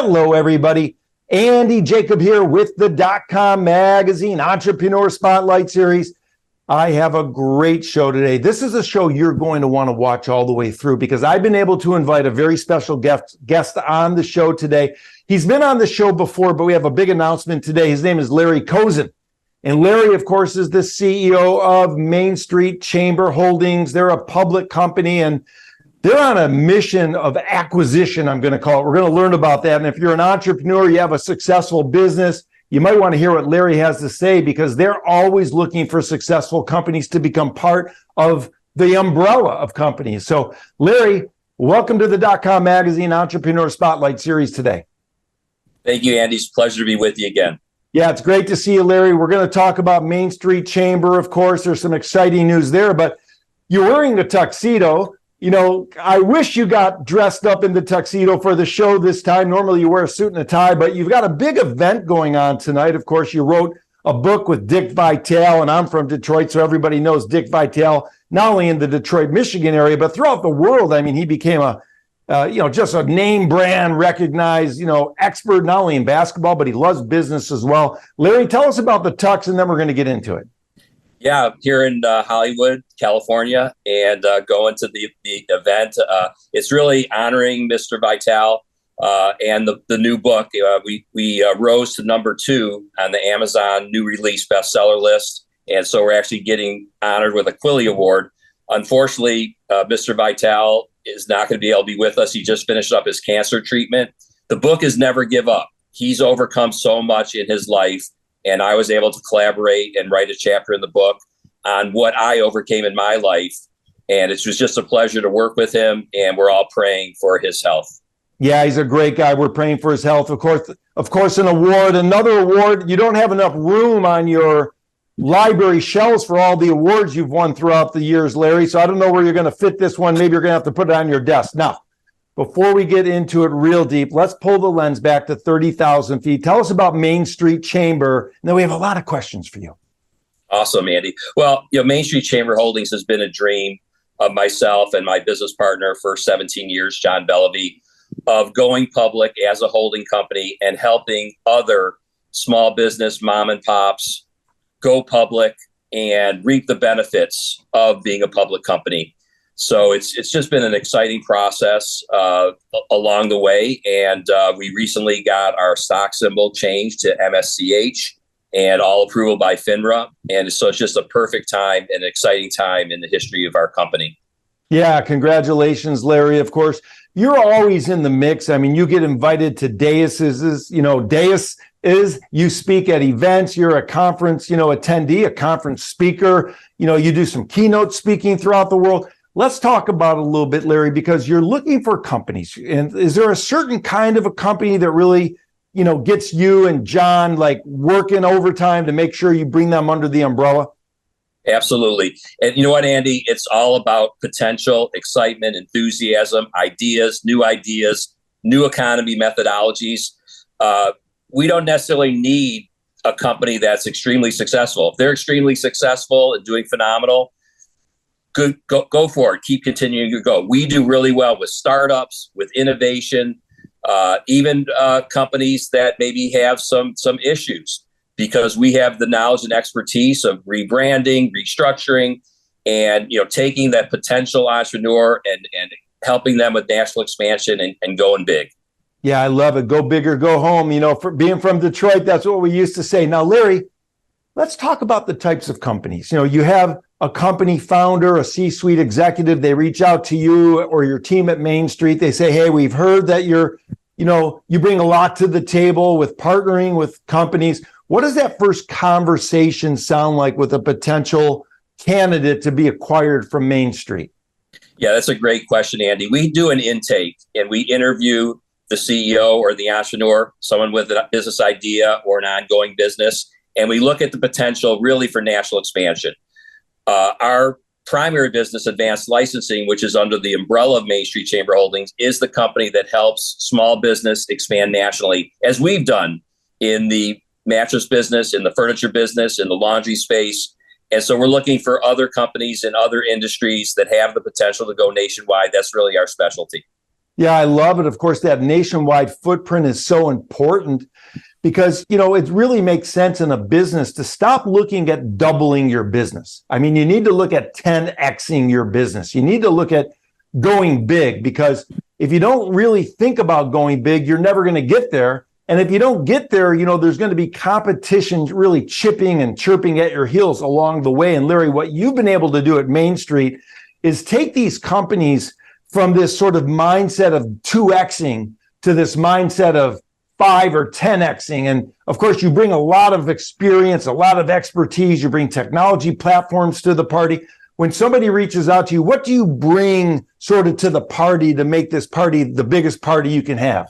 Hello, everybody. Andy Jacob here with the .com Magazine Entrepreneur Spotlight Series. I have a great show today. This is a show you're going to want to watch all the way through because I've been able to invite a very special guest on the show today. He's been on the show before, but we have a big announcement today. His name is Larry Kozin. And Larry, of course, is the CEO of MainStreet Chamber Holdings. They're a public company, and they're on a mission of acquisition, I'm going to call it. We're going to learn about that. And if you're an entrepreneur, you have a successful business, you might want to hear what Larry has to say because they're always looking for successful companies to become part of the umbrella of companies. So, Larry, welcome to the .com Magazine Entrepreneur Spotlight Series today. Thank you, Andy. It's a pleasure to be with you again. Yeah, it's great to see you, Larry. We're going to talk about MainStreet Chamber, of course. There's some exciting news there, but you're wearing a tuxedo. You know, I wish you got dressed up in the tuxedo for the show this time. Normally you wear a suit and a tie, but you've got a big event going on tonight. Of course, you wrote a book with Dick Vitale, and I'm from Detroit, so everybody knows Dick Vitale, not only in the Detroit, Michigan area, but throughout the world. I mean, he became just a name brand recognized, expert, not only in basketball, but he loves business as well. Larry, tell us about the tux, and then we're going to get into it. Yeah, here in Hollywood, California, and going to the event. It's really honoring Mr. Vitale and the new book. We rose to number 2 on the Amazon new release bestseller list, and so we're actually getting honored with a Quilly Award. Unfortunately, Mr. Vitale is not going to be able to be with us. He just finished up his cancer treatment. The book is Never Give Up. He's overcome so much in his life. And I was able to collaborate and write a chapter in the book on what I overcame in my life. And it was just a pleasure to work with him. And we're all praying for his health. Yeah, he's a great guy. We're praying for his health. Of course, an award, another award. You don't have enough room on your library shelves for all the awards you've won throughout the years, Larry. So I don't know where you're going to fit this one. Maybe you're going to have to put it on your desk. Now, before we get into it real deep, let's pull the lens back to 30,000 feet. Tell us about MainStreet Chamber. And then we have a lot of questions for you. Awesome, Andy. Well, MainStreet Chamber Holdings has been a dream of myself and my business partner for 17 years, John Bellave, of going public as a holding company and helping other small business mom and pops go public and reap the benefits of being a public company. So it's just been an exciting process along the way. And we recently got our stock symbol changed to MSCH and all approval by FINRA. And so it's just a perfect time and exciting time in the history of our company. Yeah, congratulations, Larry. Of course, you're always in the mix. I mean, you get invited to daises, dais is you speak at events, you're a conference, attendee, a conference speaker, you do some keynote speaking throughout the world. Let's talk about it a little bit, Larry, because you're looking for companies. And is there a certain kind of a company that really, gets you and John like working overtime to make sure you bring them under the umbrella? Absolutely. And you know what, Andy? It's all about potential, excitement, enthusiasm, ideas, new economy methodologies. We don't necessarily need a company that's extremely successful. If they're extremely successful and doing phenomenal, good, go for it. Keep continuing to go. We do really well with startups, with innovation, even companies that maybe have some issues, because we have the knowledge and expertise of rebranding, restructuring, and taking that potential entrepreneur and helping them with national expansion and going big. Yeah, I love it. Go big or go home. For being from Detroit, that's what we used to say. Now, Larry, let's talk about the types of companies. You have a company founder, a C-suite executive, they reach out to you or your team at MainStreet. They say, hey, we've heard that you bring a lot to the table with partnering with companies. What does that first conversation sound like with a potential candidate to be acquired from MainStreet? Yeah, that's a great question, Andy. We do an intake and we interview the CEO or the entrepreneur, someone with a business idea or an ongoing business, and we look at the potential really for national expansion. Our primary business, Advanced Licensing, which is under the umbrella of MainStreet Chamber Holdings, is the company that helps small business expand nationally, as we've done in the mattress business, in the furniture business, in the laundry space. And so we're looking for other companies in other industries that have the potential to go nationwide. That's really our specialty. Yeah, I love it. Of course, that nationwide footprint is so important because, it really makes sense in a business to stop looking at doubling your business. I mean, you need to look at 10xing your business. You need to look at going big, because if you don't really think about going big, you're never going to get there. And if you don't get there, there's going to be competition really chipping and chirping at your heels along the way. And Larry, what you've been able to do at MainStreet is take these companies from this sort of mindset of 2xing to this mindset of 5 or 10xing. And of course, you bring a lot of experience, a lot of expertise. You bring technology platforms to the party. When somebody reaches out to you, what do you bring sort of to the party to make this party the biggest party you can have?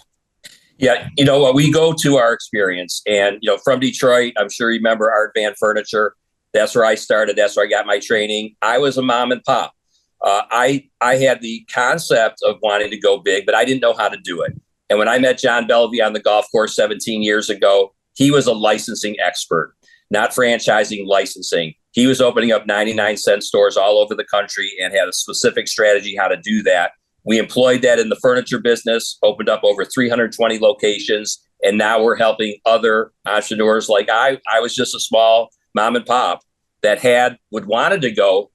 Yeah, we go to our experience, and from Detroit, I'm sure you remember ArtVan Furniture. That's where I started. That's where I got my training. I was a mom and pop. I had the concept of wanting to go big, but I didn't know how to do it. And when I met John Bellave on the golf course 17 years ago, he was a licensing expert, not franchising, licensing. He was opening up 99-cent stores all over the country and had a specific strategy how to do that. We employed that in the furniture business, opened up over 320 locations, and now we're helping other entrepreneurs like I was just a small mom and pop that wanted to go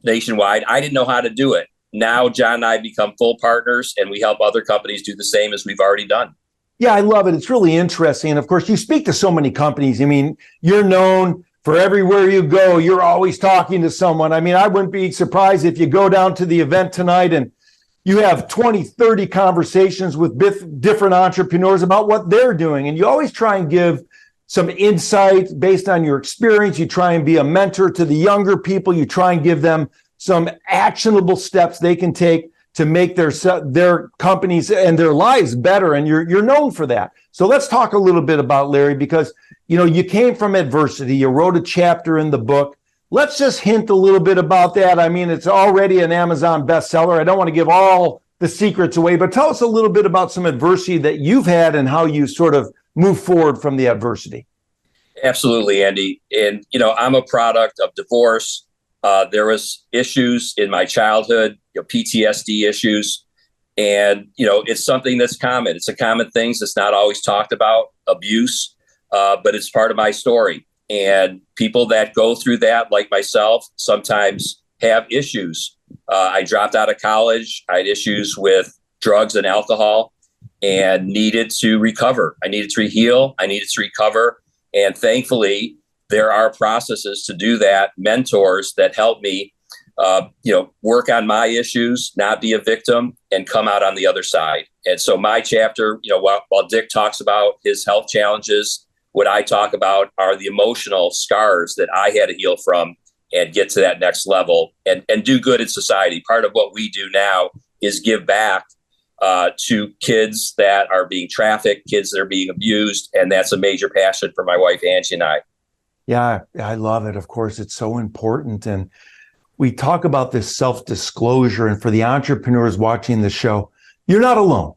nationwide. I didn't know how to do it. Now John and I become full partners, and we help other companies do the same as we've already done. Yeah, I love it. It's really interesting. And of course, you speak to so many companies. I mean, you're known for everywhere you go. You're always talking to someone. I mean, I wouldn't be surprised if you go down to the event tonight and you have 20, 30 conversations with different entrepreneurs about what they're doing. And you always try and give some insight based on your experience. You try and be a mentor to the younger people. You try and give them some actionable steps they can take to make their companies and their lives better. And you're known for that. So let's talk a little bit about Larry, because, you came from adversity. You wrote a chapter in the book. Let's just hint a little bit about that. I mean, it's already an Amazon bestseller. I don't want to give all the secrets away, but tell us a little bit about some adversity that you've had and how you sort of move forward from the adversity. Absolutely, Andy. And, I'm a product of divorce. There was issues in my childhood, PTSD issues. And, it's something that's common. It's a common thing that's not always talked about, abuse, but it's part of my story. And people that go through that, like myself, sometimes have issues. I dropped out of college. I had issues with drugs and alcohol and needed to recover. I needed to heal. I needed to recover. And thankfully, there are processes to do that, mentors that help me, work on my issues, not be a victim, and come out on the other side. And so my chapter, while Dick talks about his health challenges, what I talk about are the emotional scars that I had to heal from and get to that next level and do good in society. Part of what we do now is give back to kids that are being trafficked, kids that are being abused. And that's a major passion for my wife, Angie, and I. Yeah, I love it. Of course, it's so important. And we talk about this self-disclosure. And for the entrepreneurs watching the show, you're not alone.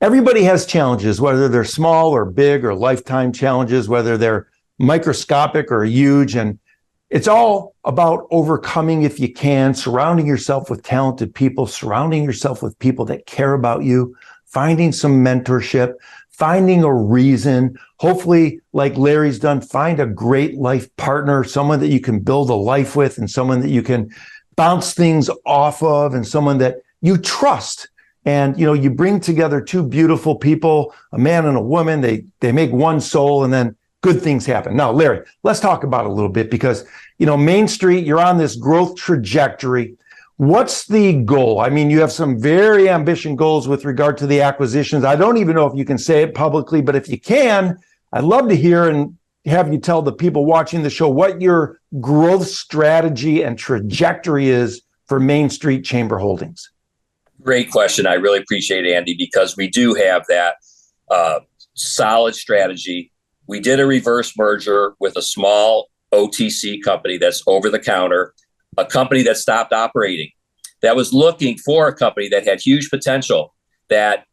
Everybody has challenges, whether they're small or big or lifetime challenges, whether they're microscopic or huge. And it's all about overcoming, if you can, surrounding yourself with talented people, surrounding yourself with people that care about you, finding some mentorship, finding a reason, hopefully, like Larry's done, find a great life partner, someone that you can build a life with and someone that you can bounce things off of and someone that you trust. And, you bring together two beautiful people, a man and a woman, they make one soul, and then good things happen. Now, Larry, let's talk about it a little bit because, MainStreet, you're on this growth trajectory. What's the goal? I mean, you have some very ambitious goals with regard to the acquisitions. I don't even know if you can say it publicly, but if you can, I'd love to hear and have you tell the people watching the show what your growth strategy and trajectory is for MainStreet Chamber Holdings. Great question. I really appreciate it, Andy, because we do have that solid strategy. We did a reverse merger with a small OTC company that's over the counter, a company that stopped operating, that was looking for a company that had huge potential, that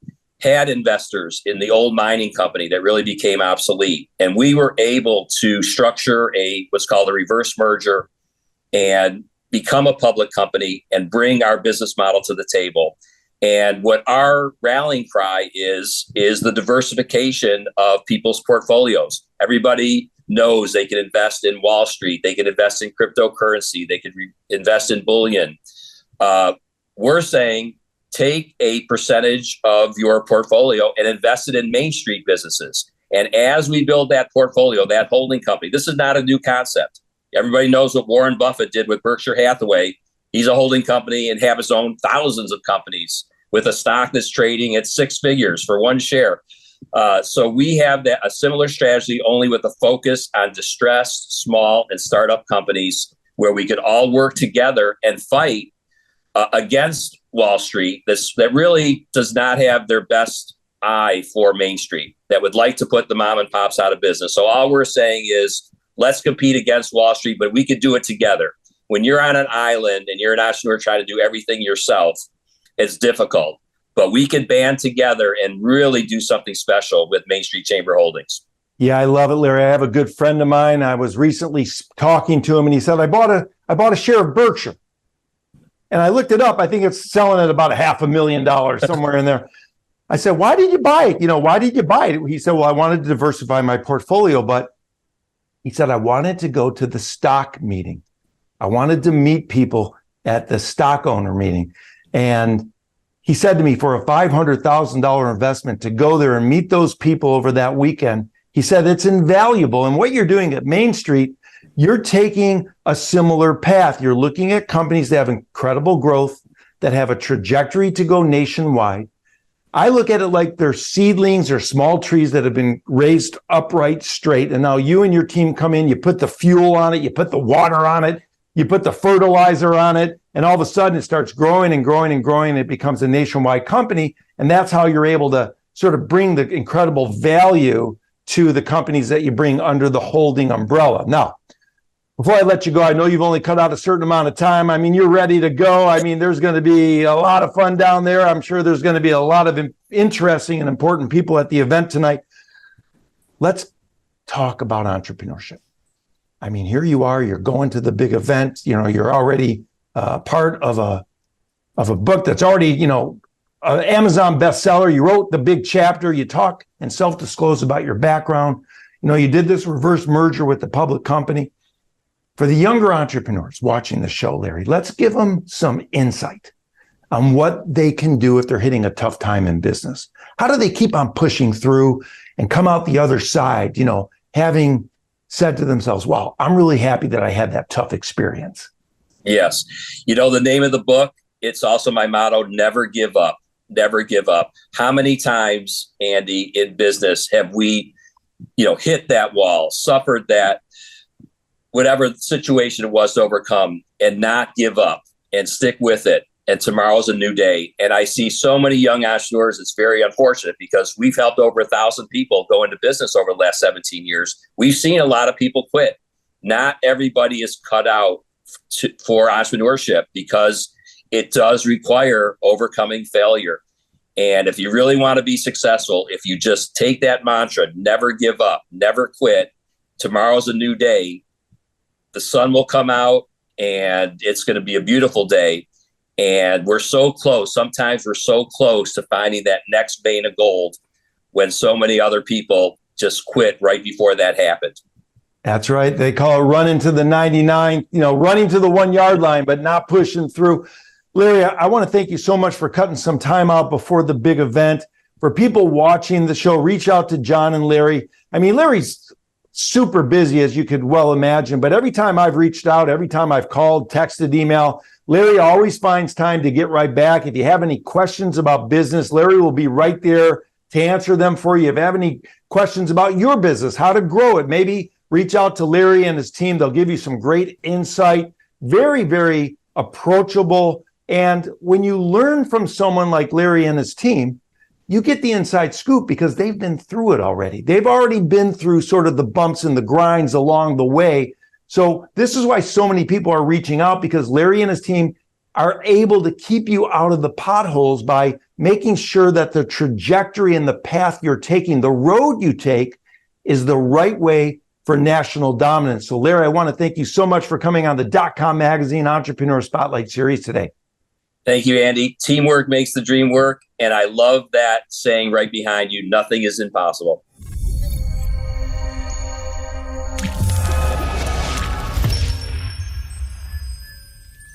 had investors in the old mining company that really became obsolete. And we were able to structure what's called a reverse merger and become a public company and bring our business model to the table. And what our rallying cry is the diversification of people's portfolios. Everybody knows they can invest in Wall Street, they can invest in cryptocurrency, they can invest in bullion. We're saying take a percentage of your portfolio and invest it in Main Street businesses. And as we build that portfolio, that holding company, this is not a new concept. Everybody knows what Warren Buffett did with Berkshire Hathaway. He's a holding company and have his own thousands of companies with a stock that's trading at six figures for one share. So we have a similar strategy, only with a focus on distressed, small, and startup companies where we could all work together and fight against Wall Street that really does not have their best eye for Main Street, that would like to put the mom and pops out of business. So all we're saying is let's compete against Wall Street, but we could do it together. When you're on an island and you're an entrepreneur trying to do everything yourself, it's difficult. But we can band together and really do something special with Main Street Chamber Holdings. Yeah, I love it, Larry. I have a good friend of mine. I was recently talking to him, and he said, I bought a share of Berkshire. And I looked it up. I think it's selling at about $500,000 somewhere in there. I said, why did you buy it? Why did you buy it? He said, well, I wanted to diversify my portfolio, but he said, I wanted to go to the stock meeting. I wanted to meet people at the stock owner meeting. And he said to me, for a $500,000 investment to go there and meet those people over that weekend, he said, it's invaluable. And what you're doing at Main Street, you're taking a similar path. You're looking at companies that have incredible growth, that have a trajectory to go nationwide. I look at it like they're seedlings or small trees that have been raised upright straight. And now you and your team come in, you put the fuel on it, you put the water on it, you put the fertilizer on it, and all of a sudden it starts growing and growing and growing. And it becomes a nationwide company. And that's how you're able to sort of bring the incredible value to the companies that you bring under the holding umbrella. Now, before I let you go, I know you've only cut out a certain amount of time. I mean, you're ready to go. I mean, there's going to be a lot of fun down there. I'm sure there's going to be a lot of interesting and important people at the event tonight. Let's talk about entrepreneurship. I mean, here you are, you're going to the big event. You're already part of a book that's already, an Amazon bestseller. You wrote the big chapter. You talk and self-disclose about your background. You did this reverse merger with the public company. For the younger entrepreneurs watching the show, Larry, let's give them some insight on what they can do if they're hitting a tough time in business. How do they keep on pushing through and come out the other side, having said to themselves, wow, I'm really happy that I had that tough experience? Yes. The name of the book, it's also my motto, never give up, never give up. How many times, Andy, in business have we, hit that wall, suffered that, whatever situation it was to overcome, and not give up and stick with it. And tomorrow's a new day. And I see so many young entrepreneurs. It's very unfortunate because we've helped over 1,000 people go into business over the last 17 years. We've seen a lot of people quit. Not everybody is cut out for entrepreneurship because it does require overcoming failure. And if you really want to be successful, if you just take that mantra, never give up, never quit, tomorrow's a new day. The sun will come out and it's going to be a beautiful day. And we're so close. Sometimes we're so close to finding that next vein of gold when so many other people just quit right before that happened. That's right. They call it running to the 99, running to the 1 yard line, but not pushing through. Larry, I want to thank you so much for cutting some time out before the big event. For people watching the show, reach out to John and Larry. I mean, Larry's super busy, as you could well imagine, but every time I've reached out, every time I've called, texted, email, Larry always finds time to get right back. If you have any questions about business, Larry will be right there to answer them for you. If you have any questions about your business, how to grow it, maybe reach out to Larry and his team. They'll give you some great insight. Very, very approachable. And when you learn from someone like Larry and his team, you get the inside scoop because they've been through it already. They've already been through sort of the bumps and the grinds along the way. So this is why so many people are reaching out, because Larry and his team are able to keep you out of the potholes by making sure that the trajectory and the path you're taking, the road you take, is the right way for national dominance. So Larry, I want to thank you so much for coming on the .com Magazine Entrepreneur Spotlight Series today. Thank you, Andy. Teamwork makes the dream work. And I love that saying right behind you, nothing is impossible.